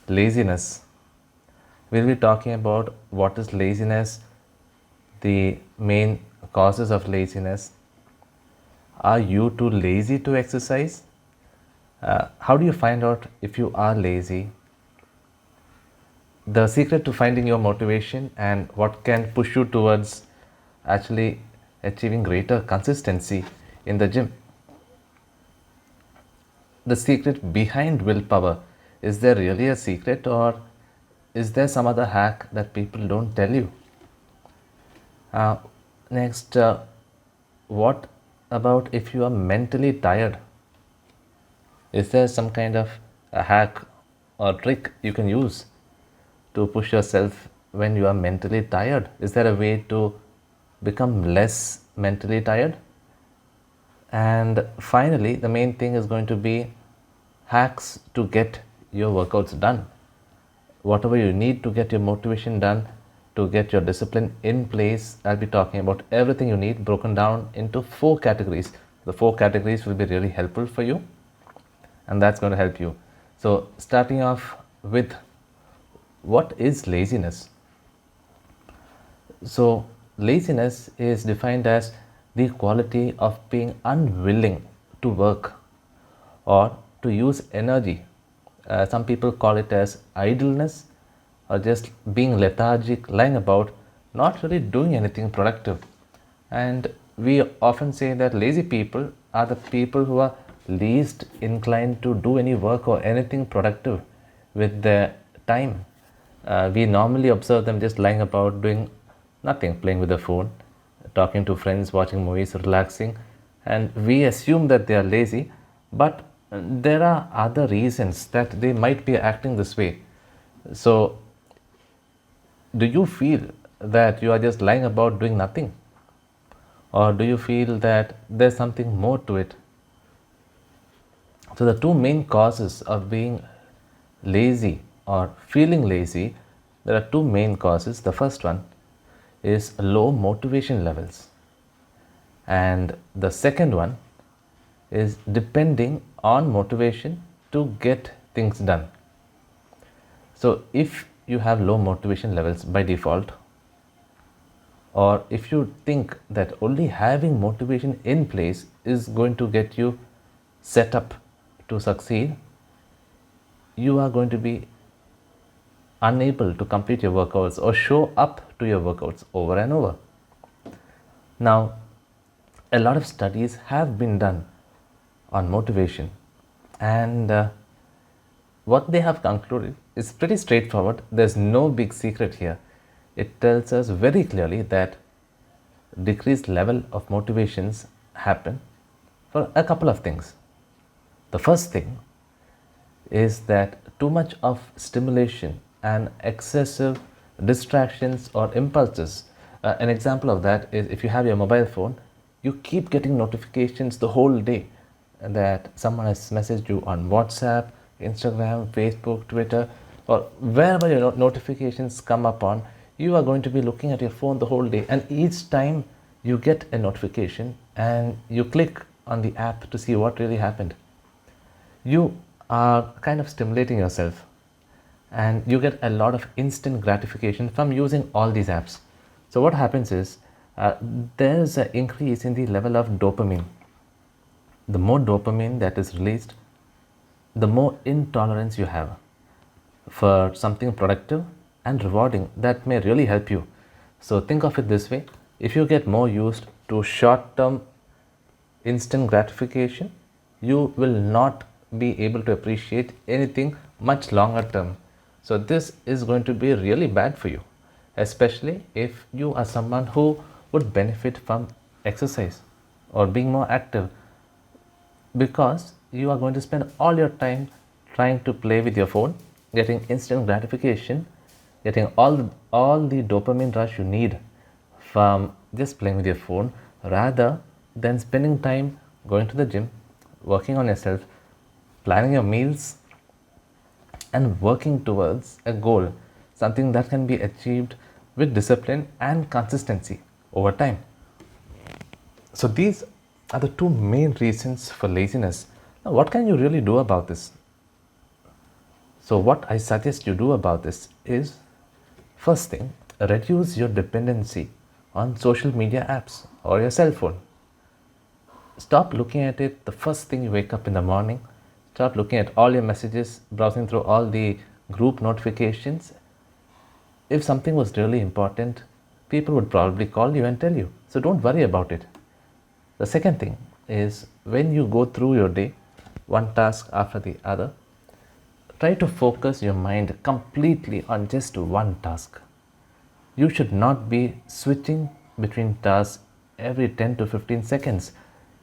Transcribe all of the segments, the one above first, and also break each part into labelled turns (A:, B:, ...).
A: Laziness. We'll be talking about what is laziness, the main causes of laziness. Are you too lazy to exercise? How do you find out if you are lazy? The secret to finding your motivation and what can push you towards actually achieving greater consistency in the gym. The secret behind willpower. Is there really a secret, or is there some other hack that people don't tell you? Uh, Next, what about if you are mentally tired? Is there some kind of a hack or trick you can use to push yourself when you are mentally tired? Is there a way to become less mentally tired? And finally, the main thing is going to be hacks to get your workouts done. Whatever you need to get your motivation done, to get your discipline in place, I'll be talking about everything you need broken down into 4 categories. The 4 categories will be really helpful for you, and that's going to help you. So, starting off with, what is laziness? So, laziness is defined as the quality of being unwilling to work or to use energy. Some people call it as idleness, or just being lethargic, lying about, not really doing anything productive. And we often say that lazy people are the people who are least inclined to do any work or anything productive with their time. We normally observe them just lying about, doing nothing, playing with the phone, talking to friends, watching movies, relaxing, and we assume that they are lazy, but there are other reasons that they might be acting this way. So, do you feel that you are just lying about doing nothing? Or do you feel that there's something more to it? So, the two main causes of being lazy or feeling lazy, there are two main causes. The first one is low motivation levels, and the second one is depending on motivation to get things done. So, if you have low motivation levels by default, or if you think that only having motivation in place is going to get you set up to succeed, you are going to be unable to complete your workouts or show up to your workouts over and over. Now, a lot of studies have been done on motivation, and what they have concluded is pretty straightforward. There's no big secret here. It tells us very clearly that decreased level of motivations happen for a couple of things. The first thing is that too much of stimulation and excessive distractions or impulses. An example of that is if you have your mobile phone, you keep getting notifications the whole day that someone has messaged you on WhatsApp, Instagram, Facebook, Twitter, or wherever your notifications come up on, you are going to be looking at your phone the whole day. And each time you get a notification and you click on the app to see what really happened, you are kind of stimulating yourself, and you get a lot of instant gratification from using all these apps. So what happens is there's an increase in the level of dopamine. The more dopamine that is released, the more intolerance you have for something productive and rewarding that may really help you. So think of it this way: if you get more used to short-term instant gratification, you will not be able to appreciate anything much longer term. So this is going to be really bad for you, especially if you are someone who would benefit from exercise or being more active, because you are going to spend all your time trying to play with your phone, getting instant gratification, getting all the dopamine rush you need from just playing with your phone, rather than spending time going to the gym, working on yourself, planning your meals, and working towards a goal, something that can be achieved with discipline and consistency over time. So these are the two main reasons for laziness. Now, what can you really do about this? So what I suggest you do about this is, first thing, reduce your dependency on social media apps or your cell phone. Stop looking at it the first thing you wake up in the morning. Stop looking at all your messages, browsing through all the group notifications. If something was really important, people would probably call you and tell you. So don't worry about it. The second thing is, when you go through your day, one task after the other, try to focus your mind completely on just one task. You should not be switching between tasks every 10 to 15 seconds.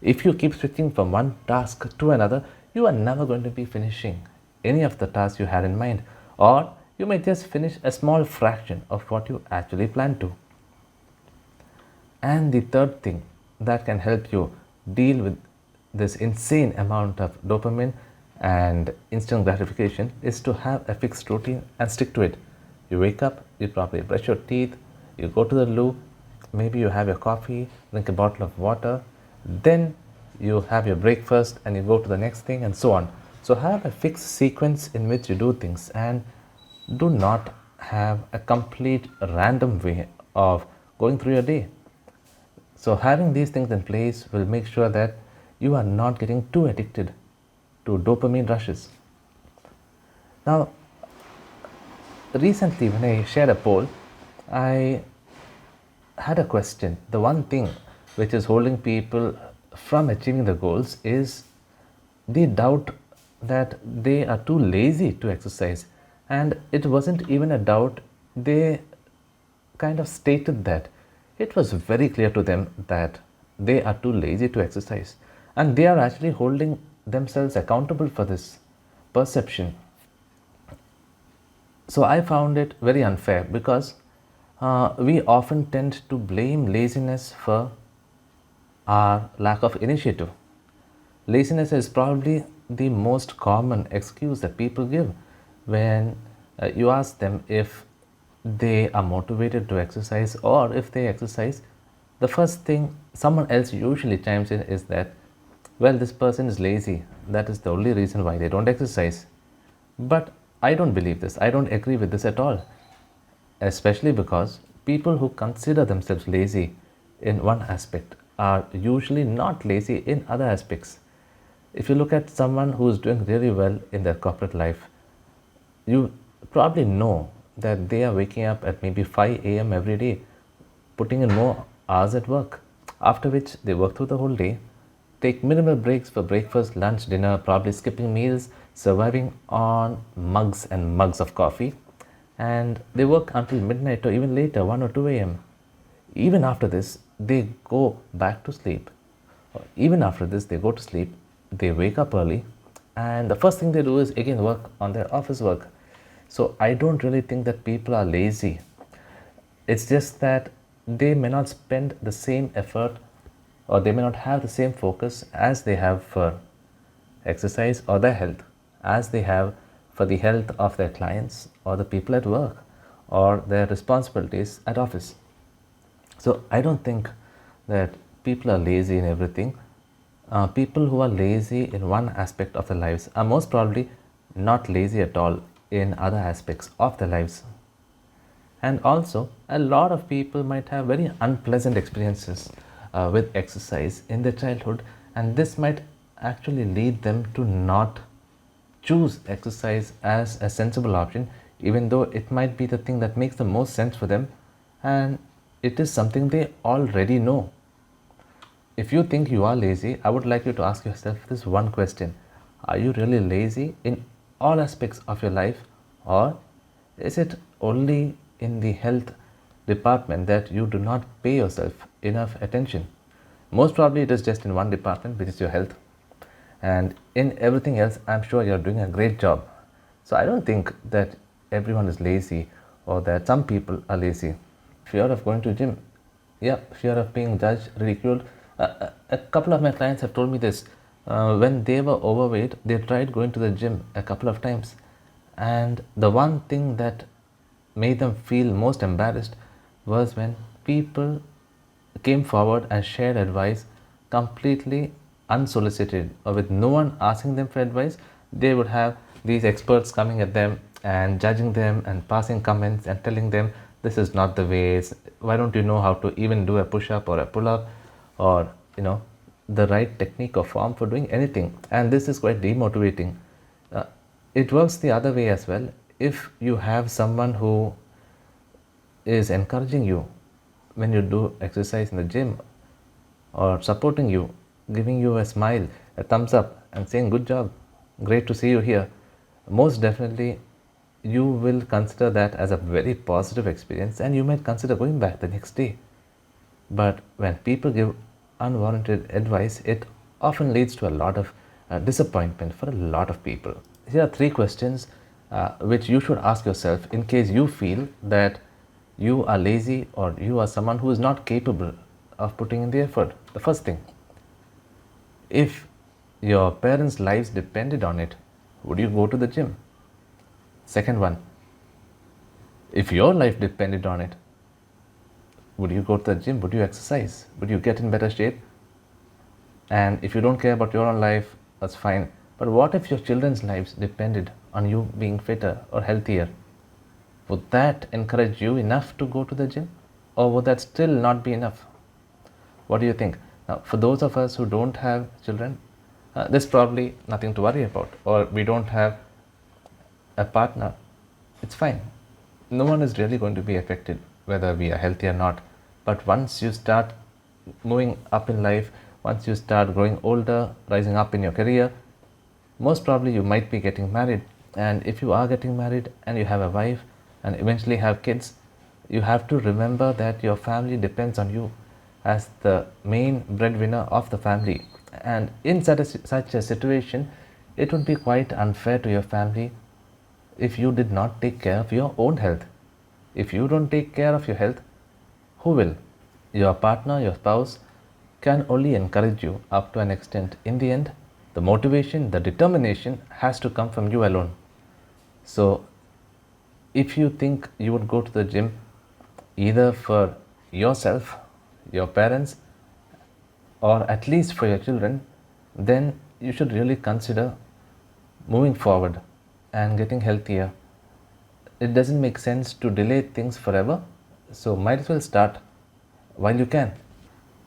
A: If you keep switching from one task to another, you are never going to be finishing any of the tasks you had in mind, or you may just finish a small fraction of what you actually planned to. And the third thing that can help you deal with this insane amount of dopamine and instant gratification is to have a fixed routine and stick to it. You wake up, you probably brush your teeth, you go to the loo, maybe you have your coffee, drink a bottle of water, then you have your breakfast and you go to the next thing, and so on. So have a fixed sequence in which you do things, and do not have a complete random way of going through your day. So having these things in place will make sure that you are not getting too addicted to dopamine rushes. Now, recently when I shared a poll, I had a question. The one thing which is holding people from achieving the goals is the doubt that they are too lazy to exercise. And it wasn't even a doubt, they kind of stated that it was very clear to them that they are too lazy to exercise, and they are actually holding themselves accountable for this perception. So I found it very unfair, because we often tend to blame laziness for our lack of initiative. Laziness is probably the most common excuse that people give when you ask them if they are motivated to exercise, or if they exercise. The first thing someone else usually chimes in is that, well, this person is lazy, that is the only reason why they don't exercise. But I don't believe this. I don't agree with this at all, especially because people who consider themselves lazy in one aspect are usually not lazy in other aspects. If you look at someone who is doing really well in their corporate life, you probably know that they are waking up at maybe 5 a.m. every day, putting in more hours at work, after which they work through the whole day, take minimal breaks for breakfast, lunch, dinner, probably skipping meals, surviving on mugs and mugs of coffee, and they work until midnight or even later, 1 or 2 a.m. Even after this, they go back to sleep. Even after this, they go to sleep, they wake up early, and the first thing they do is again work on their office work. So I don't really think that people are lazy. It's just that they may not spend the same effort, or they may not have the same focus as they have for exercise or their health, as they have for the health of their clients or the people at work or their responsibilities at office. So I don't think that people are lazy in everything. People who are lazy in one aspect of their lives are most probably not lazy at all in other aspects of their lives. And also, a lot of people might have very unpleasant experiences with exercise in their childhood, and this might actually lead them to not choose exercise as a sensible option, even though it might be the thing that makes the most sense for them, and it is something they already know. If you think you are lazy, I would like you to ask yourself this one question: are you really lazy in all aspects of your life, or is it only in the health department that you do not pay yourself enough attention? Most probably it is just in one department, which is your health, and in everything else I'm sure you're doing a great job. So I don't think that everyone is lazy, or that some people are lazy. Fear of going to gym, yeah, fear of being judged, ridiculed. A couple of my clients have told me this. When they were overweight, they tried going to the gym a couple of times, and the one thing that made them feel most embarrassed was when people came forward and shared advice completely unsolicited, or with no one asking them for advice. They would have these experts coming at them and judging them and passing comments and telling them this is not the way, why don't you know how to even do a push-up or a pull-up, or the right technique or form for doing anything. And this is quite demotivating. It works the other way as well. If you have someone who is encouraging you when you do exercise in the gym, or supporting you, giving you a smile, a thumbs up, and saying good job, great to see you here, most definitely you will consider that as a very positive experience, and you might consider going back the next day. But when people give unwarranted advice, it often leads to a lot of disappointment for a lot of people. Here are 3 questions which you should ask yourself in case you feel that you are lazy or you are someone who is not capable of putting in the effort. The first thing, if your parents' lives depended on it, would you go to the gym? Second one, if your life depended on it, would you go to the gym? Would you exercise? Would you get in better shape? And if you don't care about your own life, that's fine. But what if your children's lives depended on you being fitter or healthier? Would that encourage you enough to go to the gym? Or would that still not be enough? What do you think? Now, for those of us who don't have children, there's probably nothing to worry about. Or we don't have a partner. It's fine. No one is really going to be affected whether we are healthy or not. But once you start moving up in life, once you start growing older, rising up in your career, most probably you might be getting married. And if you are getting married and you have a wife and eventually have kids, you have to remember that your family depends on you as the main breadwinner of the family. And in such a situation, it would be quite unfair to your family if you did not take care of your own health. If you don't take care of your health, who will? Your partner, your spouse can only encourage you up to an extent. In the end, the motivation, the determination has to come from you alone. So if you think you would go to the gym either for yourself, your parents, or at least for your children, then you should really consider moving forward and getting healthier. It doesn't make sense to delay things forever, so might as well start while you can.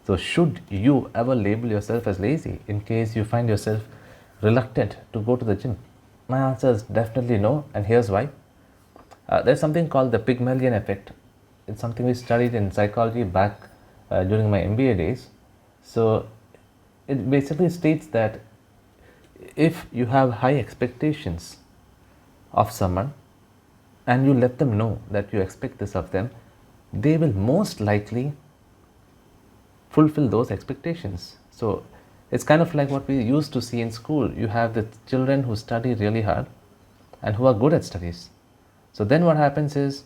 A: So should you ever label yourself as lazy in case you find yourself reluctant to go to the gym? My answer is definitely no, and here's why. There's something called the Pygmalion Effect. It's something we studied in psychology back during my MBA days. So it basically states that if you have high expectations of someone and you let them know that you expect this of them, they will most likely fulfill those expectations. So it's kind of like what we used to see in school. You have the children who study really hard and who are good at studies. So then what happens is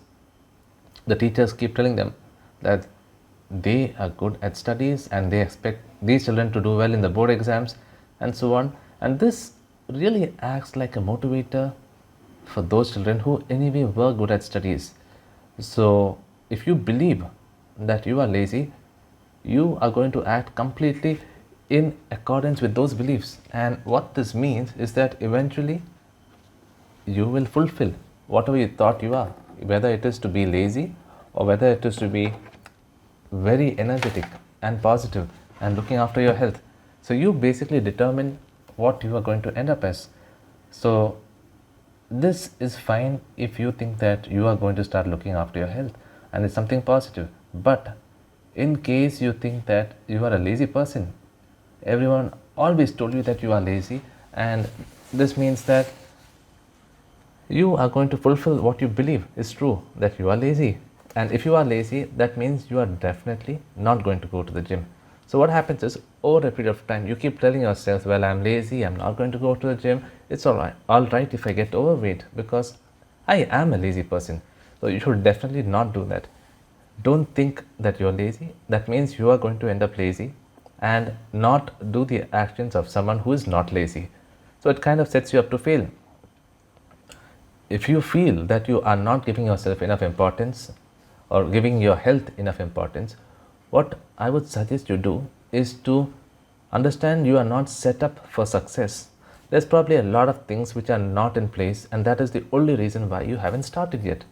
A: the teachers keep telling them that they are good at studies and they expect these children to do well in the board exams and so on. And this really acts like a motivator for those children who anyway were good at studies. So if you believe that you are lazy, you are going to act completely in accordance with those beliefs. And what this means is that eventually you will fulfill whatever you thought you are, whether it is to be lazy or whether it is to be very energetic and positive and looking after your health. So you basically determine what you are going to end up as. So this is fine if you think that you are going to start looking after your health and it's something positive. But in case you think that you are a lazy person, everyone always told you that you are lazy, and this means that you are going to fulfill what you believe is true, that you are lazy. And if you are lazy, that means you are definitely not going to go to the gym. So what happens is, over a period of time, you keep telling yourself, well, I'm lazy, I'm not going to go to the gym. It's all right if I get overweight because I am a lazy person. So you should definitely not do that. Don't think that you're lazy. That means you are going to end up lazy and not do the actions of someone who is not lazy. So it kind of sets you up to fail. If you feel that you are not giving yourself enough importance or giving your health enough importance, what I would suggest you do is to understand you are not set up for success. There's probably a lot of things which are not in place, and that is the only reason why you haven't started yet.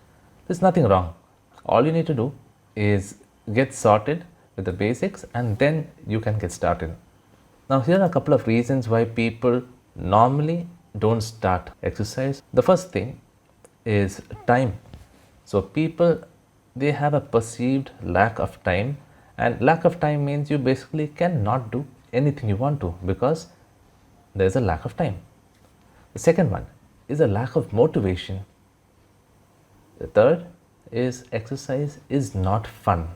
A: There's nothing wrong. All you need to do is get sorted with the basics, and then you can get started. Now, here are a couple of reasons why people normally don't start exercise. The first thing is time. So, people, they have a perceived lack of time, and lack of time means you basically cannot do anything you want to because there's a lack of time. The second one is a lack of motivation. The third is exercise is not fun.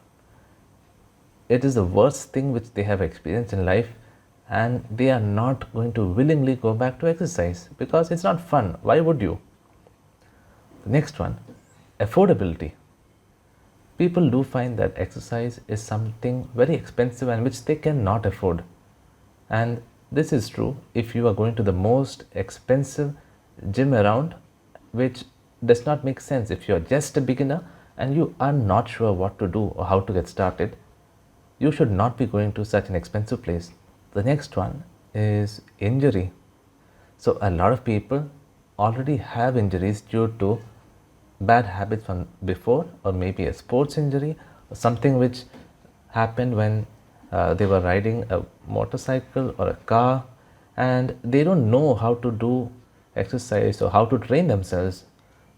A: It is the worst thing which they have experienced in life, and they are not going to willingly go back to exercise because it's not fun. Why would you? The next one, affordability. People do find that exercise is something very expensive and which they cannot afford. And this is true if you are going to the most expensive gym around, which does not make sense if you are just a beginner and you are not sure what to do or how to get started. You should not be going to such an expensive place. The next one is injury. So a lot of people already have injuries due to bad habits from before, or maybe a sports injury or something which happened when they were riding a motorcycle or a car, and they don't know how to do exercise or how to train themselves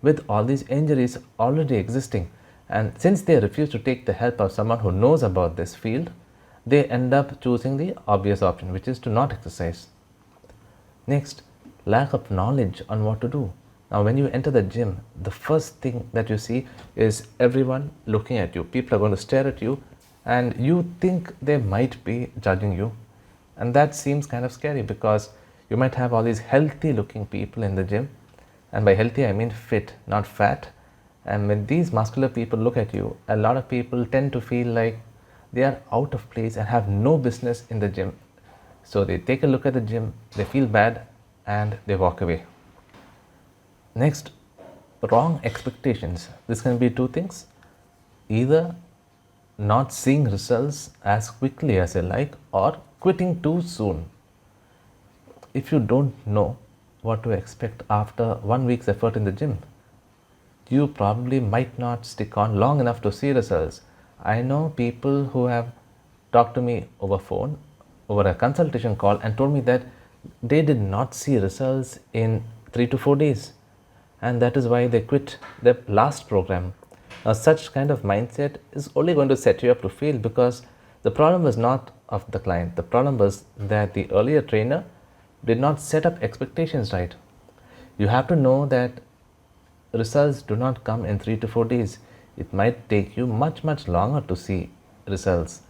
A: with all these injuries already existing. And since they refuse to take the help of someone who knows about this field, they end up choosing the obvious option, which is to not exercise. Next, lack of knowledge on what to do. Now, when you enter the gym, the first thing that you see is everyone looking at you. People are going to stare at you, and you think they might be judging you. And that seems kind of scary because you might have all these healthy looking people in the gym. And by healthy, I mean fit, not fat. And when these muscular people look at you, a lot of people tend to feel like they are out of place and have no business in the gym. So they take a look at the gym, they feel bad, and they walk away. Next, wrong expectations. This can be two things. Either not seeing results as quickly as you like, or quitting too soon. If you don't know what to expect after 1 week's effort in the gym, you probably might not stick on long enough to see results. I know people who have talked to me over phone, over a consultation call, and told me that they did not see results in 3 to 4 days, and that is why they quit their last program. Now, such kind of mindset is only going to set you up to fail, because the problem was not of the client. The problem was that the earlier trainer did not set up expectations right. You have to know that results do not come in 3 to 4 days. It might take you much longer to see results.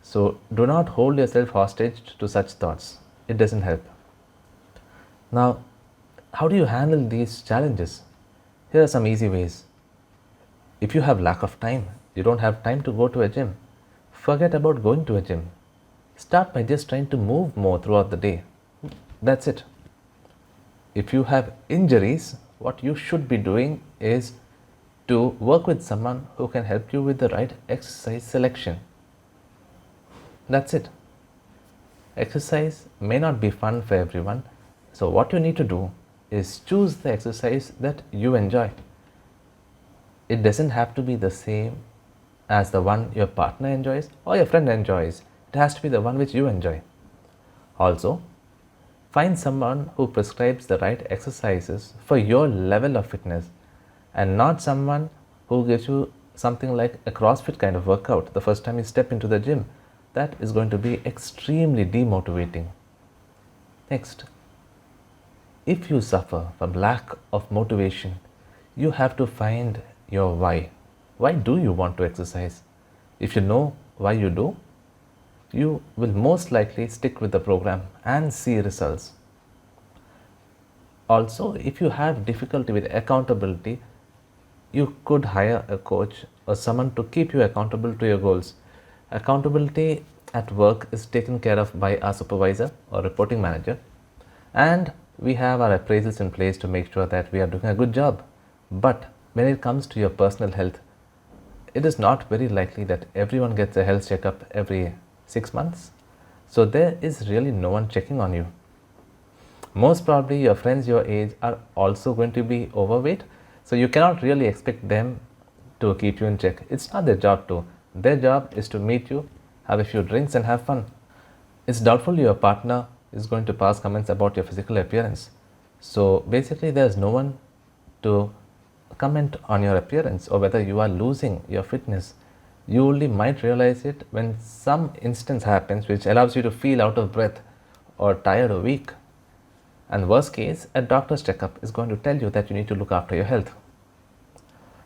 A: So do not hold yourself hostage to such thoughts. It doesn't help. Now, how do you handle these challenges? Here are some easy ways. If you have lack of time, you don't have time to go to a gym, forget about going to a gym. Start by just trying to move more throughout the day. That's it. If you have injuries, what you should be doing is to work with someone who can help you with the right exercise selection. That's it. Exercise may not be fun for everyone, so what you need to do is choose the exercise that you enjoy. It doesn't have to be the same as the one your partner enjoys or your friend enjoys. It has to be the one which you enjoy. Also, find someone who prescribes the right exercises for your level of fitness, and not someone who gives you something like a CrossFit kind of workout the first time you step into the gym. That is going to be extremely demotivating. Next, if you suffer from lack of motivation, you have to find your why. Why do you want to exercise? If you know why you do, you will most likely stick with the program and see results. Also, if you have difficulty with accountability, you could hire a coach or someone to keep you accountable to your goals. Accountability at work is taken care of by our supervisor or reporting manager, and we have our appraisals in place to make sure that we are doing a good job. But when it comes to your personal health, it is not very likely that everyone gets a health checkup every 6 months. So there is really no one checking on you. Most probably your friends your age are also going to be overweight, so you cannot really expect them to keep you in check. It's not their job to. Their job is to meet you, have a few drinks and have fun. It's doubtful your partner is going to pass comments about your physical appearance. So basically there's no one to comment on your appearance or whether you are losing your fitness. You only might realize it when some instance happens which allows you to feel out of breath or tired or weak. And worst case, a doctor's checkup is going to tell you that you need to look after your health.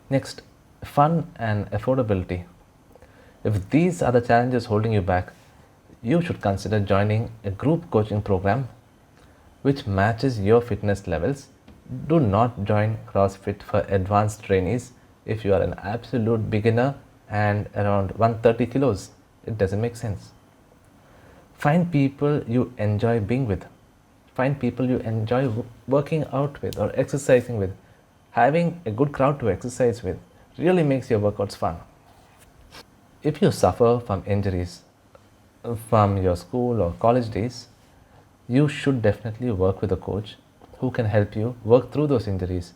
A: Next, fun and affordability. If these are the challenges holding you back, you should consider joining a group coaching program which matches your fitness levels. Do not join CrossFit for advanced trainees if you are an absolute beginner and around 130 kilos. It doesn't make sense. Find people you enjoy being with. Find people you enjoy working out with or exercising with. Having a good crowd to exercise with really makes your workouts fun. If you suffer from injuries from your school or college days, you should definitely work with a coach who can help you work through those injuries.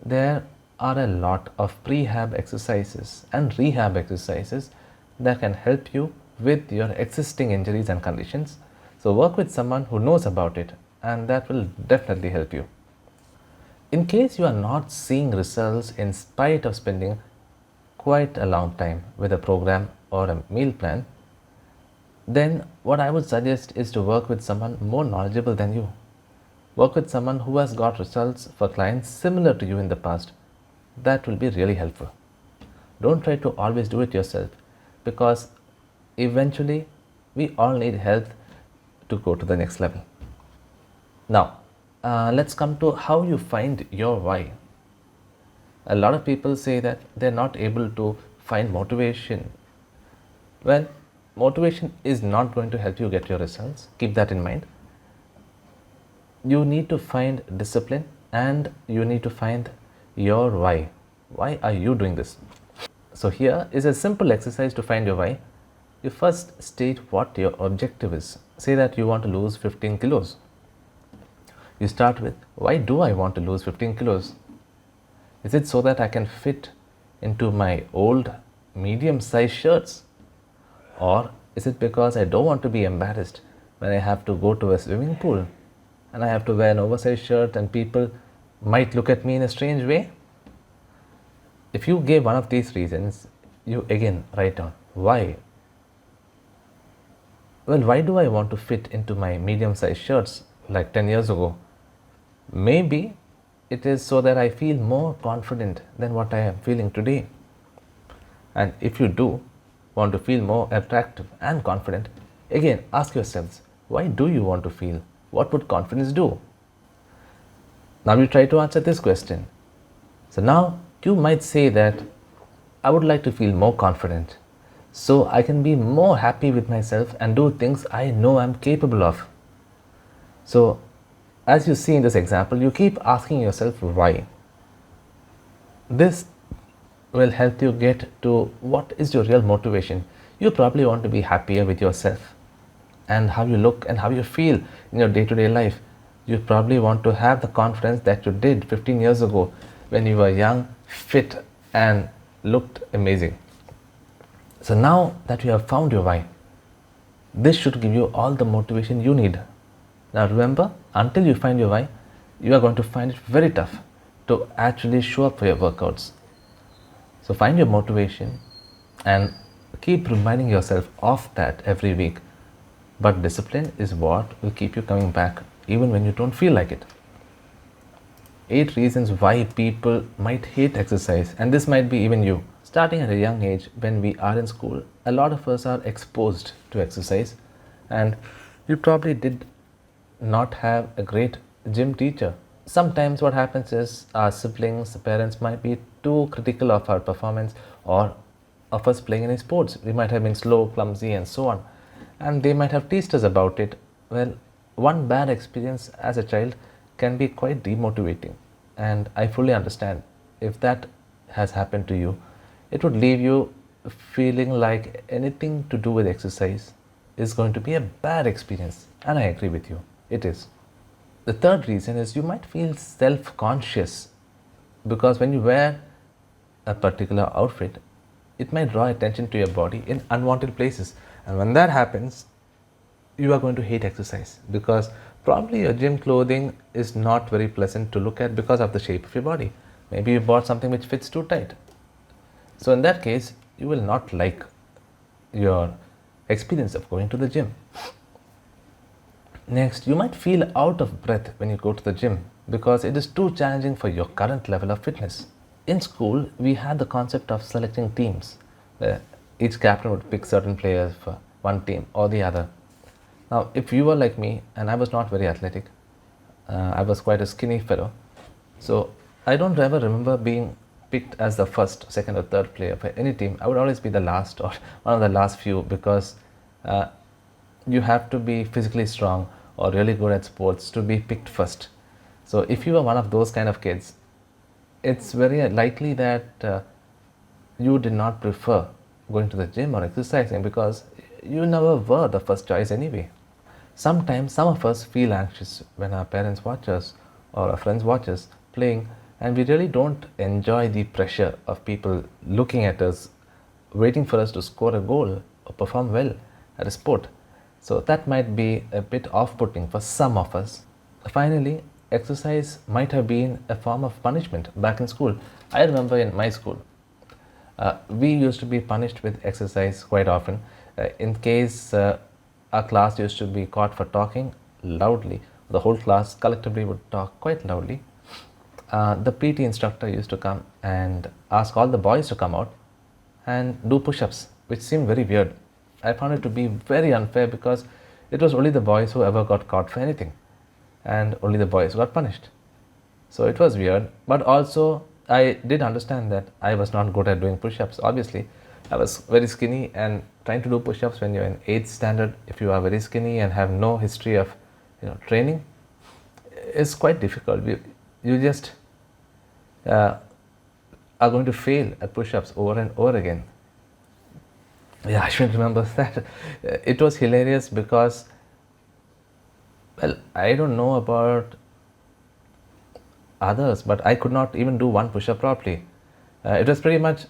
A: There are a lot of prehab exercises and rehab exercises that can help you with your existing injuries and conditions. So work with someone who knows about it, and that will definitely help you. In case you are not seeing results in spite of spending quite a long time with a program or a meal plan, then what I would suggest is to work with someone more knowledgeable than you. Work with someone who has got results for clients similar to you in the past. That will be really helpful. Don't try to always do it yourself, because eventually we all need help to go to the next level. Now, let's come to how you find your why. A lot of people say that they're not able to find motivation. Well, motivation is not going to help you get your results. Keep that in mind. You need to find discipline and you need to find your why. Why are you doing this? So here is a simple exercise to find your why. You first state what your objective is. Say that you want to lose 15 kilos. You start with, why do I want to lose 15 kilos? Is it so that I can fit into my old medium-sized shirts? Or is it because I don't want to be embarrassed when I have to go to a swimming pool and I have to wear an oversized shirt and people might look at me in a strange way? If you gave one of these reasons, you again write down why. Well, why do I want to fit into my medium-sized shirts like 10 years ago? Maybe it is so that I feel more confident than what I am feeling today. And if you do want to feel more attractive and confident, again ask yourselves, why do you want to feel? What would confidence do? Now you try to answer this question. So now you might say that I would like to feel more confident so I can be more happy with myself and do things I know I'm capable of. So as you see in this example, you keep asking yourself why. This will help you get to what is your real motivation. You probably want to be happier with yourself and how you look and how you feel in your day-to-day life. You probably want to have the confidence that you did 15 years ago when you were young, fit and looked amazing. So now that you have found your why, this should give you all the motivation you need. Now remember, until you find your why, you are going to find it very tough to actually show up for your workouts. So find your motivation and keep reminding yourself of that every week. But discipline is what will keep you coming back even when you don't feel like it. 8 reasons why people might hate exercise, and this might be even you. Starting at a young age, when we are in school, a lot of us are exposed to exercise, and you probably did not have a great gym teacher. Sometimes what happens is our siblings, parents might be too critical of our performance or of us playing any sports. We might have been slow, clumsy and so on, and they might have teased us about it. Well, one bad experience as a child can be quite demotivating, and I fully understand if that has happened to you. It would leave you feeling like anything to do with exercise is going to be a bad experience, and I agree with you. It is. The third reason is you might feel self-conscious because when you wear a particular outfit, it might draw attention to your body in unwanted places. And when that happens, you are going to hate exercise because probably your gym clothing is not very pleasant to look at because of the shape of your body. Maybe you bought something which fits too tight. So in that case, you will not like your experience of going to the gym. Next, you might feel out of breath when you go to the gym because it is too challenging for your current level of fitness. In school, we had the concept of selecting teams where each captain would pick certain players for one team or the other. Now, if you were like me and I was not very athletic, I was quite a skinny fellow, so I don't ever remember being picked as the first, second, or third player for any team. I would always be the last or one of the last few because you have to be physically strong or really good at sports to be picked first. So if you are one of those kind of kids, it's very likely that you did not prefer going to the gym or exercising because you never were the first choice anyway. Sometimes some of us feel anxious when our parents watch us or our friends watch us playing, and we really don't enjoy the pressure of people looking at us, waiting for us to score a goal or perform well at a sport. So that might be a bit off-putting for some of us. Finally, exercise might have been a form of punishment back in school. I remember in my school, we used to be punished with exercise quite often. In case our class used to be caught for talking loudly, the whole class collectively would talk quite loudly. The PT instructor used to come and ask all the boys to come out and do push-ups, which seemed very weird. I found it to be very unfair because it was only the boys who ever got caught for anything and only the boys got punished. So it was weird, but also I did understand that I was not good at doing push-ups. Obviously, I was very skinny, and trying to do push-ups when you're in 8th standard, if you are very skinny and have no history of training, is quite difficult. You just are going to fail at push-ups over and over again. Yeah, I should remember that. It was hilarious because, well, I don't know about others, but I could not even do one push-up properly. It was pretty much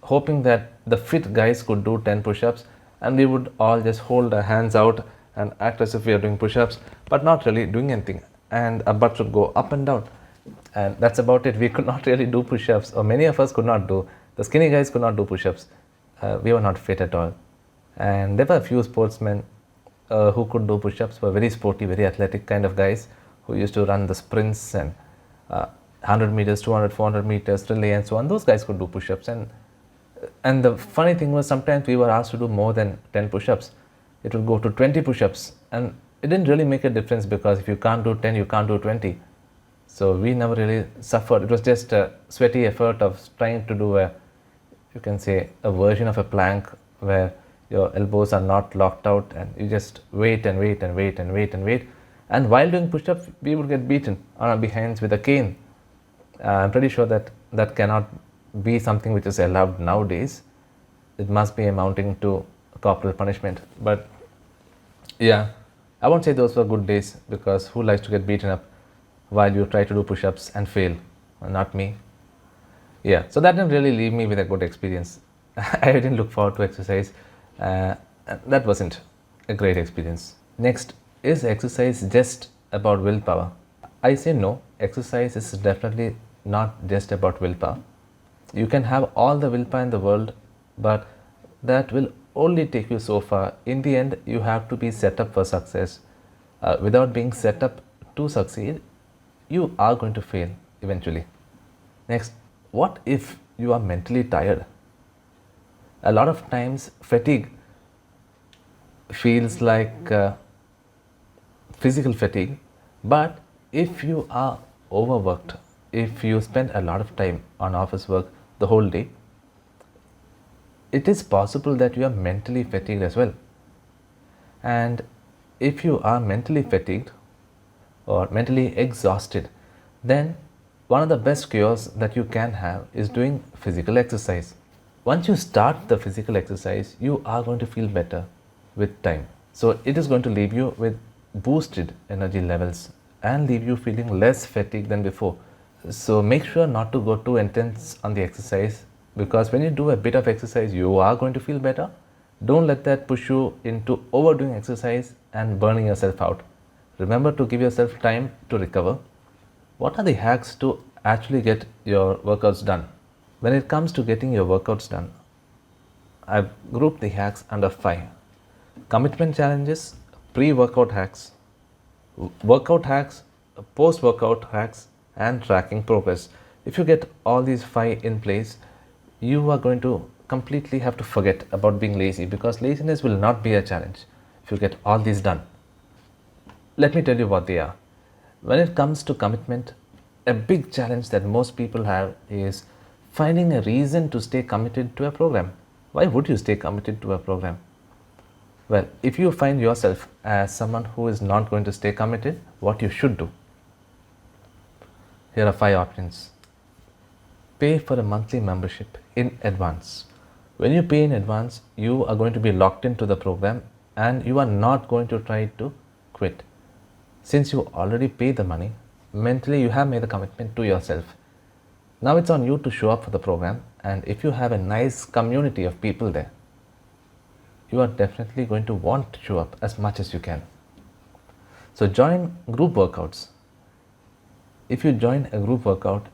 A: hoping that the fit guys could do 10 push-ups and we would all just hold our hands out and act as if we are doing push-ups, but not really doing anything. And our butts would go up and down. And that's about it. We could not really do push-ups, or many of us could not do. The skinny guys could not do push-ups. We were not fit at all. And there were a few sportsmen who could do push-ups, were very sporty, very athletic kind of guys who used to run the sprints and 100 meters, 200, 400 meters, relay and so on. Those guys could do push-ups. And the funny thing was sometimes we were asked to do more than 10 push-ups. It would go to 20 push-ups. And it didn't really make a difference because if you can't do 10, you can't do 20. So we never really suffered. It was just a sweaty effort of trying to do you can say, a version of a plank where your elbows are not locked out and you just wait and wait and wait and wait and wait. And while doing push-ups, we would get beaten on our behinds with a cane. I'm pretty sure that cannot be something which is allowed nowadays. It must be amounting to corporal punishment. But yeah, I won't say those were good days because who likes to get beaten up while you try to do push-ups and fail? Not me. Yeah, so that didn't really leave me with a good experience. I didn't look forward to exercise. That wasn't a great experience. Next, is exercise just about willpower? I say no, exercise is definitely not just about willpower. You can have all the willpower in the world, but that will only take you so far. In the end, you have to be set up for success. Without being set up to succeed, you are going to fail eventually. Next, what if you are mentally tired? A lot of times fatigue feels like physical fatigue, but if you are overworked, if you spend a lot of time on office work the whole day, it is possible that you are mentally fatigued as well. And if you are mentally fatigued or mentally exhausted, then one of the best cures that you can have is doing physical exercise. Once you start the physical exercise, you are going to feel better with time. So it is going to leave you with boosted energy levels and leave you feeling less fatigued than before. So make sure not to go too intense on the exercise, because when you do a bit of exercise, you are going to feel better. Don't let that push you into overdoing exercise and burning yourself out. Remember to give yourself time to recover. What are the hacks to actually get your workouts done? When it comes to getting your workouts done, I've grouped the hacks under 5: commitment challenges, pre workout hacks, workout hacks, post workout hacks, and tracking progress. If you get all these 5 in place, you are going to completely have to forget about being lazy, because laziness will not be a challenge if you get all these done. Let me tell you what they are. When it comes to commitment, a big challenge that most people have is finding a reason to stay committed to a program. Why would you stay committed to a program? Well, if you find yourself as someone who is not going to stay committed, what you should do? Here are 5 options. Pay for a monthly membership in advance. When you pay in advance, you are going to be locked into the program and you are not going to try to quit. Since you already pay the money, mentally you have made the commitment to yourself. Now it's on you to show up for the program, and if you have a nice community of people there, you are definitely going to want to show up as much as you can. So join group workouts. If you join a group workout,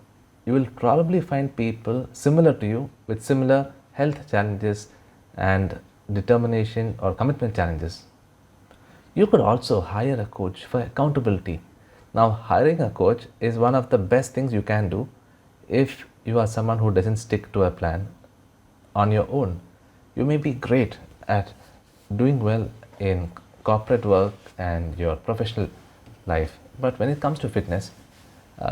A: you will probably find people similar to you with similar health challenges and determination or commitment challenges. You could also hire a coach for accountability. Now, hiring a coach is one of the best things you can do if you are someone who doesn't stick to a plan on your own. You may be great at doing well in corporate work and your professional life, but when it comes to fitness,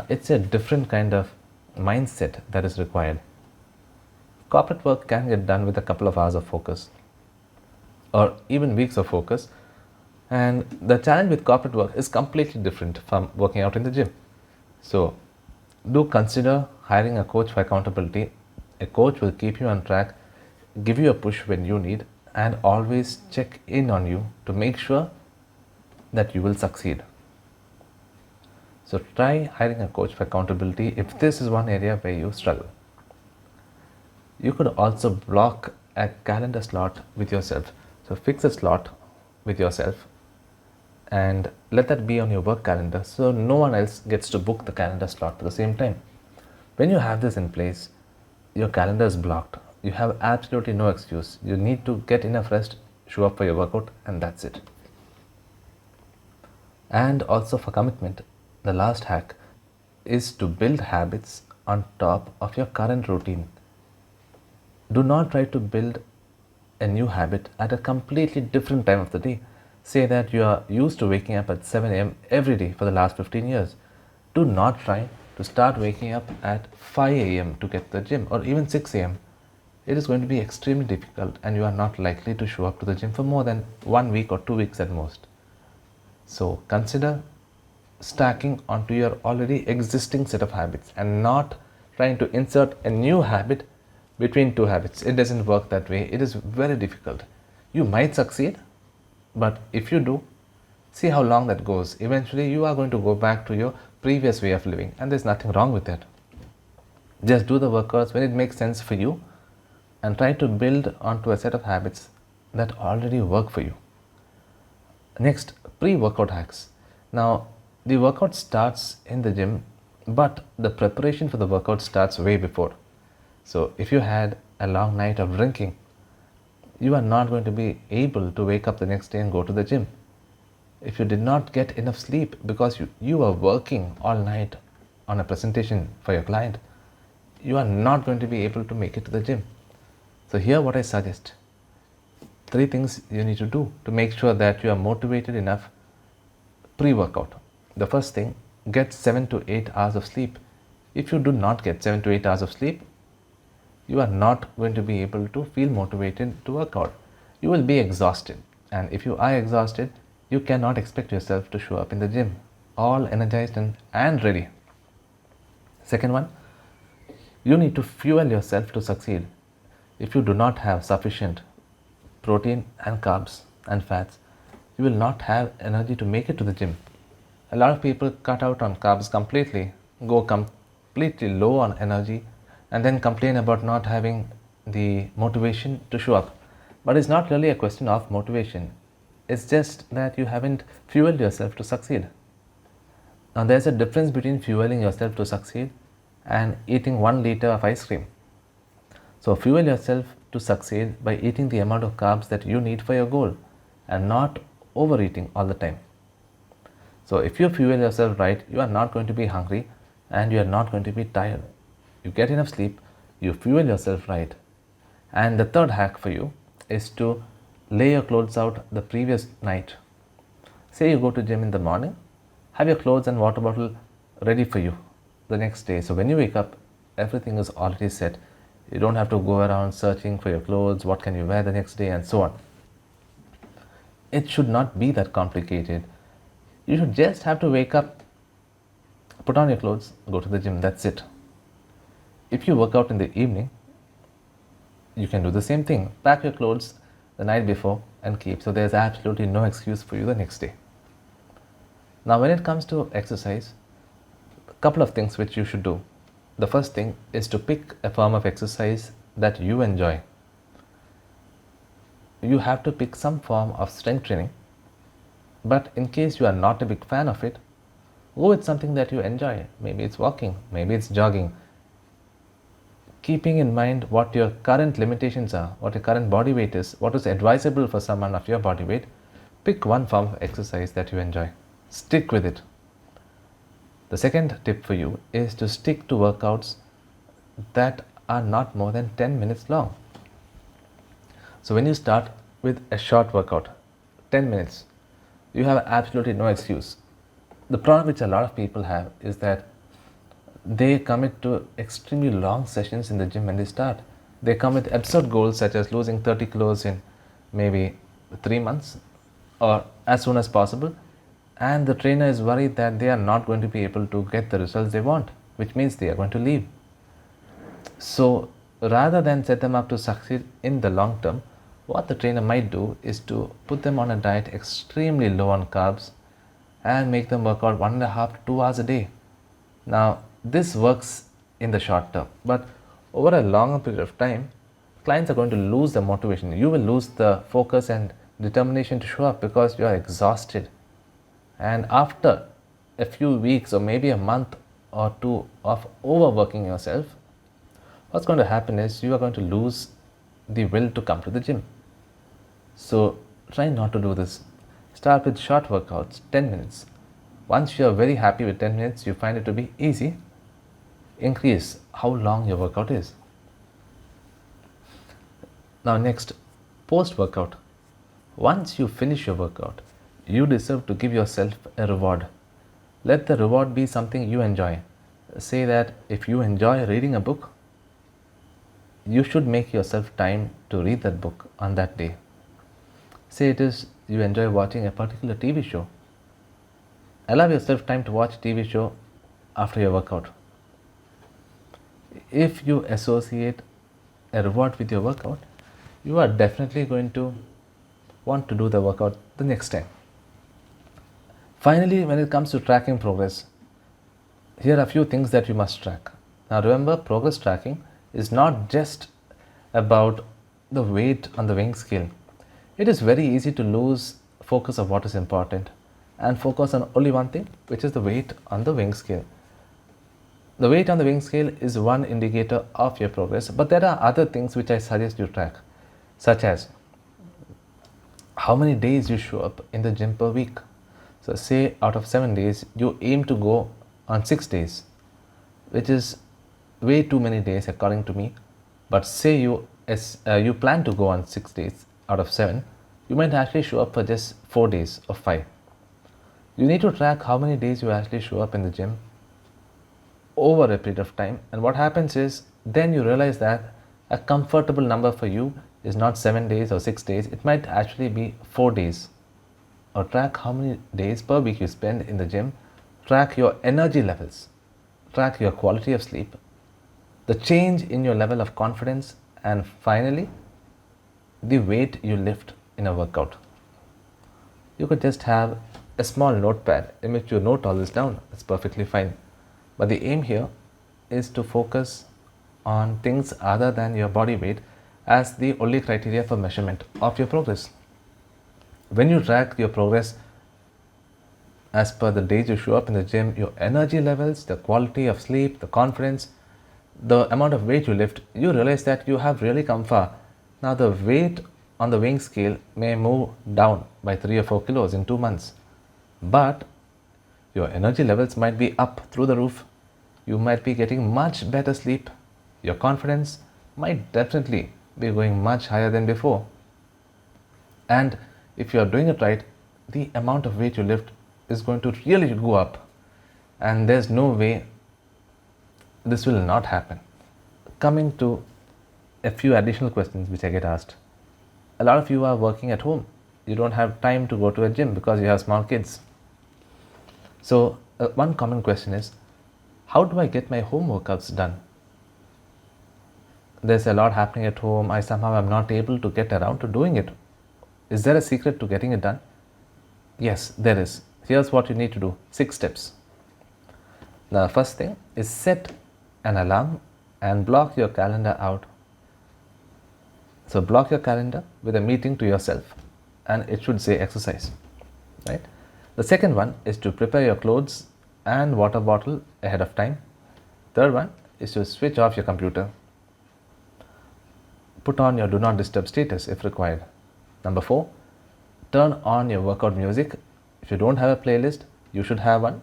A: it's a different kind of mindset that is required. Corporate work can get done with a couple of hours of focus or even weeks of focus, and the challenge with corporate work is completely different from working out in the gym. So do consider hiring a coach for accountability. A coach will keep you on track, give you a push when you need, and always check in on you to make sure that you will succeed. So try hiring a coach for accountability if this is one area where you struggle. You could also block a calendar slot with yourself. So fix a slot with yourself and let that be on your work calendar, so no one else gets to book the calendar slot at the same time. When you have this in place, your calendar is blocked. You have absolutely no excuse. You need to get enough rest, show up for your workout, and that's it. And also for commitment, the last hack is to build habits on top of your current routine. Do not try to build a new habit at a completely different time of the day. Say that you are used to waking up at 7 a.m. every day for the last 15 years. Do not try to start waking up at 5 a.m. to get to the gym, or even 6 a.m. It is going to be extremely difficult and you are not likely to show up to the gym for more than 1 week or 2 weeks at most. So consider stacking onto your already existing set of habits and not trying to insert a new habit between 2 habits. It doesn't work that way. It is very difficult. You might succeed, but if you do, see how long that goes. Eventually you are going to go back to your previous way of living, and there's nothing wrong with that. Just do the workouts when it makes sense for you and try to build onto a set of habits that already work for you. Next, pre-workout hacks. Now, the workout starts in the gym, but the preparation for the workout starts way before. So if you had a long night of drinking, you are not going to be able to wake up the next day and go to the gym. If you did not get enough sleep because you are working all night on a presentation for your client, you are not going to be able to make it to the gym. So here what I suggest, 3 things you need to do to make sure that you are motivated enough pre-workout. The first thing, get 7 to 8 hours of sleep. If you do not get 7 to 8 hours of sleep, you are not going to be able to feel motivated to work out. You will be exhausted, and if you are exhausted, you cannot expect yourself to show up in the gym all energized and ready. Second one, you need to fuel yourself to succeed. If you do not have sufficient protein and carbs and fats, you will not have energy to make it to the gym. A lot of people cut out on carbs completely, go completely low on energy, and then complain about not having the motivation to show up. But it's not really a question of motivation, it's just that you haven't fueled yourself to succeed. Now, there's a difference between fueling yourself to succeed and eating 1 liter of ice cream. So, fuel yourself to succeed by eating the amount of carbs that you need for your goal and not overeating all the time. So, if you fuel yourself right, you are not going to be hungry and you are not going to be tired. You get enough sleep, you fuel yourself right. And the third hack for you is to lay your clothes out the previous night. Say you go to gym in the morning, have your clothes and water bottle ready for you the next day. So when you wake up, everything is already set. You don't have to go around searching for your clothes, what can you wear the next day, and so on. It should not be that complicated. You should just have to wake up, put on your clothes, go to the gym, that's it. If you work out in the evening, you can do the same thing. Pack your clothes the night before and keep. So there's absolutely no excuse for you the next day. Now, when it comes to exercise, a couple of things which you should do. The first thing is to pick a form of exercise that you enjoy. You have to pick some form of strength training, but in case you are not a big fan of it, go with something that you enjoy. Maybe it's walking, maybe it's jogging. Keeping in mind what your current limitations are, what your current body weight is, what is advisable for someone of your body weight, pick one form of exercise that you enjoy. Stick with it. The second tip for you is to stick to workouts that are not more than 10 minutes long. So when you start with a short workout, 10 minutes, you have absolutely no excuse. The problem which a lot of people have is that they commit to extremely long sessions in the gym when they start. They come with absurd goals such as losing 30 kilos in maybe 3 months or as soon as possible, and the trainer is worried that they are not going to be able to get the results they want, which means they are going to leave. So rather than set them up to succeed in the long term, what the trainer might do is to put them on a diet extremely low on carbs and make them work out 1.5 to 2 hours a day. Now, this works in the short term, but over a longer period of time, clients are going to lose the motivation. You will lose the focus and determination to show up because you are exhausted. And after a few weeks or maybe a month or two of overworking yourself, what's going to happen is you are going to lose the will to come to the gym. So try not to do this. Start with short workouts, 10 minutes. Once you are very happy with 10 minutes, you find it to be easy, increase how long your workout is. Now next, post-workout. Once you finish your workout, you deserve to give yourself a reward. Let the reward be something you enjoy. Say that if you enjoy reading a book, you should make yourself time to read that book on that day. Say it is you enjoy watching a particular TV show. Allow yourself time to watch TV show after your workout. If you associate a reward with your workout, you are definitely going to want to do the workout the next time. Finally, when it comes to tracking progress, here are a few things that you must track. Now remember, progress tracking is not just about the weight on the weighing scale. It is very easy to lose focus of what is important and focus on only one thing, which is the weight on the weighing scale. The weight on the weighing scale is one indicator of your progress, but there are other things which I suggest you track, such as how many days you show up in the gym per week. So say out of 7 days, you aim to go on 6 days, which is way too many days according to me. But say you plan to go on 6 days out of 7, you might actually show up for just 4 days or 5. You need to track how many days you actually show up in the gym over a period of time, and what happens is then you realize that a comfortable number for you is not 7 days or 6 days, it might actually be 4 days. Or track how many days per week you spend in the gym, track your energy levels, track your quality of sleep, the change in your level of confidence, and finally, the weight you lift in a workout. You could just have a small notepad in which you note all this down. That's perfectly fine. But the aim here is to focus on things other than your body weight as the only criteria for measurement of your progress. When you track your progress as per the days you show up in the gym, your energy levels, the quality of sleep, the confidence, the amount of weight you lift, you realize that you have really come far. Now the weight on the weighing scale may move down by 3 or 4 kilos in 2 months, but your energy levels might be up through the roof. You might be getting much better sleep. Your confidence might definitely be going much higher than before. And if you are doing it right, the amount of weight you lift is going to really go up, and there's no way this will not happen. Coming to a few additional questions which I get asked. A lot of you are working at home. You don't have time to go to a gym because you have small kids. So one common question is, how do I get my home workouts done? There's a lot happening at home. I somehow am not able to get around to doing it. Is there a secret to getting it done? Yes, there is. Here's what you need to do. 6 steps. The first thing is set an alarm and block your calendar out. So block your calendar with a meeting to yourself, and it should say exercise, right? The second one is to prepare your clothes and water bottle ahead of time. Third one is to switch off your computer. Put on your do not disturb status if required. Number 4, turn on your workout music. If you don't have a playlist, you should have one,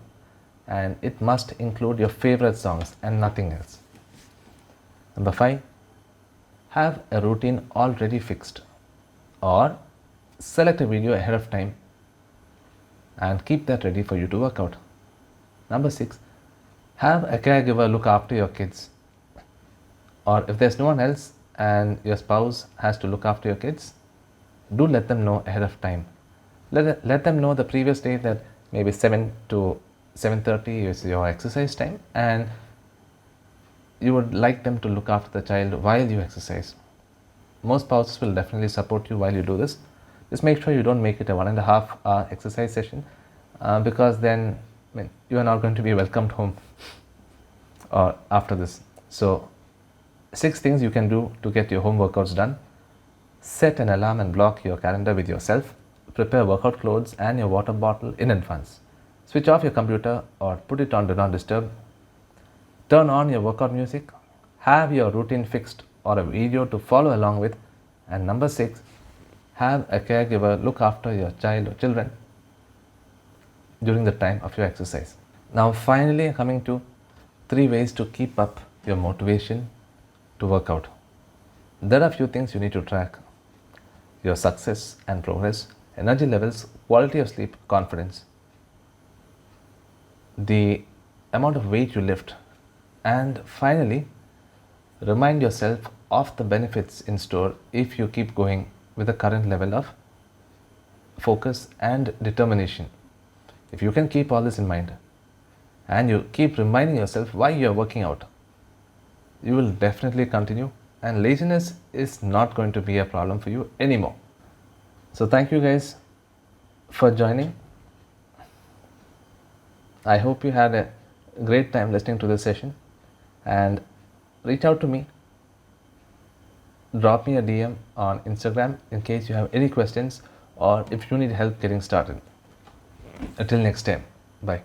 A: and it must include your favorite songs and nothing else. Number 5, have a routine already fixed, or select a video ahead of time and keep that ready for you to work out. Number 6, have a caregiver look after your kids, or if there's no one else and your spouse has to look after your kids, do let them know ahead of time. Let them know the previous day that maybe 7 to 7:30 is your exercise time, and you would like them to look after the child while you exercise. Most spouses will definitely support you while you do this. Just make sure you don't make it a 1.5 hour exercise session, because then you are not going to be welcomed home or after this. So 6 things you can do to get your home workouts done. Set an alarm and block your calendar with yourself. Prepare workout clothes and your water bottle in advance. Switch off your computer or put it on do not disturb. Turn on your workout music. Have your routine fixed or a video to follow along with. And number 6, have a caregiver look after your child or children during the time of your exercise. Now finally, coming to 3 ways to keep up your motivation to work out. There are a few things you need to track: your success and progress, energy levels, quality of sleep, confidence, the amount of weight you lift, and finally, remind yourself of the benefits in store if you keep going with the current level of focus and determination. If you can keep all this in mind and you keep reminding yourself why you are working out, you will definitely continue, and laziness is not going to be a problem for you anymore. So thank you guys for joining. I hope you had a great time listening to this session, and reach out to me. Drop me a DM on Instagram in case you have any questions or if you need help getting started. Until next time, bye.